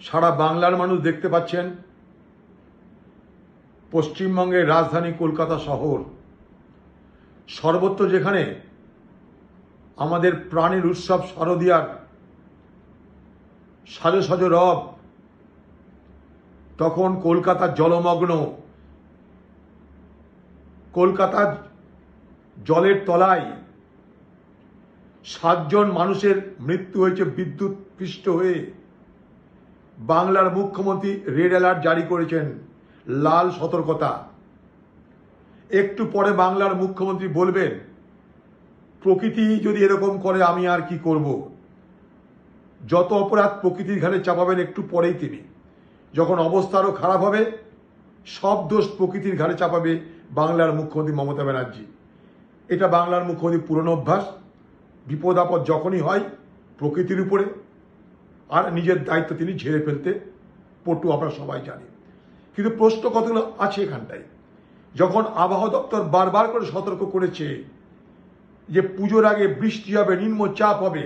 সারা বাংলার মানুষ দেখতে পাচ্ছেন পশ্চিমবঙ্গের রাজধানী কলকাতা শহর সর্বত্র যেখানে আমাদের প্রাণের উৎসব শারদীয়ার সাজো সাজো রব, তখন কলকাতা জলমগ্ন। কলকাতার জলের তলায় 7 জন মানুষের মৃত্যু হয়েছে বিদ্যুৎ পৃষ্ঠ হয়ে। বাংলার মুখ্যমন্ত্রী রেড অ্যালার্ট জারি করেছেন, লাল সতর্কতা। একটু পরে বাংলার মুখ্যমন্ত্রী বলবেন প্রকৃতি যদি এরকম করে আমি আর কি করব। যত অপরাধ প্রকৃতির ঘাড়ে চাপাবেন একটু পরেই তিনি, যখন অবস্থা আরও খারাপ হবে সব দোষ প্রকৃতির ঘাড়ে চাপাবে বাংলার মুখ্যমন্ত্রী মমতা ব্যানার্জি। এটা বাংলার মুখ্যমন্ত্রীর পুরনো অভ্যাস। বিপদ আপদ যখনই হয় প্রকৃতির উপরে, আর নিজের দায়িত্ব তিনি ঝেড়ে ফেলতে পটু, আমরা সবাই জানি। কিন্তু প্রশ্ন কতগুলো আছে এখানটায়। যখন আবহাওয়া দপ্তর বারবার করে সতর্ক করেছে যে পুজোর আগে বৃষ্টি হবে, নিম্নচাপ হবে,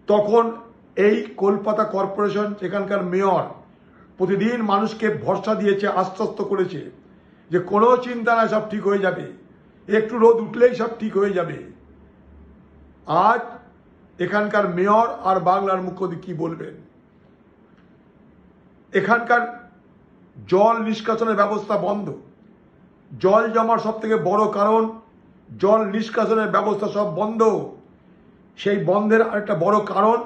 তখন এই কলকাতা কর্পোরেশন এখানকার মেয়র প্রতিদিন মানুষকে ভরসা দিয়েছে, আশ্বস্ত করেছে যে কোনো চিন্তা না, সব ঠিক হয়ে যাবে, একটু রোদ উঠলেই সব ঠিক হয়ে যাবে। আজ এখানকার মেয়র আর বাংলার মুখ্যমন্ত্রী কি বলবেন? এখানকার জল নিষ্কাশনের ব্যবস্থা বন্ধ। জল জমার সব থেকে বড় কারণ জল নিষ্কাশনের ব্যবস্থা সব বন্ধ। সেই বন্ধের আরেকটা বড় কারণ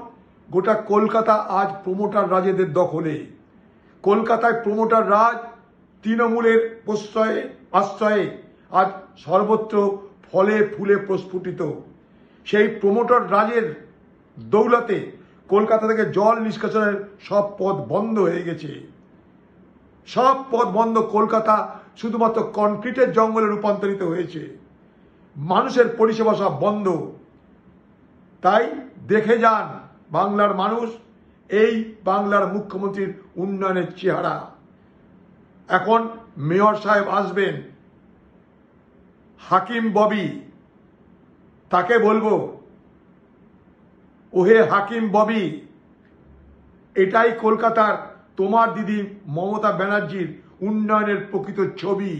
গোটা কলকাতা আজ প্রমোটার রাজেদের দখলে। কলকাতায় প্রমোটার রাজ তৃণমূলের আশ্রয়ে আজ সর্বত্র ফলে ফুলে প্রস্ফুটিত। সেই প্রমোটার রাজের দৌলতে কলকাতা থেকে জল নিষ্কাশনের সব পথ বন্ধ হয়ে গেছে। সব পথ বন্ধ। কলকাতা শুধুমাত্র কনক্রিটের জঙ্গলে রূপান্তরিত হয়েছে। মানুষের পরিষেবা সব বন্ধ। তাই দেখে যান বাংলার মানুষ এই বাংলার মুখ্যমন্ত্রীর উন্নয়নের চেহারা। এখন মেয়র সাহেব আসবেন, হাকিম ববি, তাকে বলবো ওহে হাকিম ববি, এটাই কলকাতার তোমার দিদি মমতা ব্যানার্জির উন্নয়নের প্রকৃত ছবি।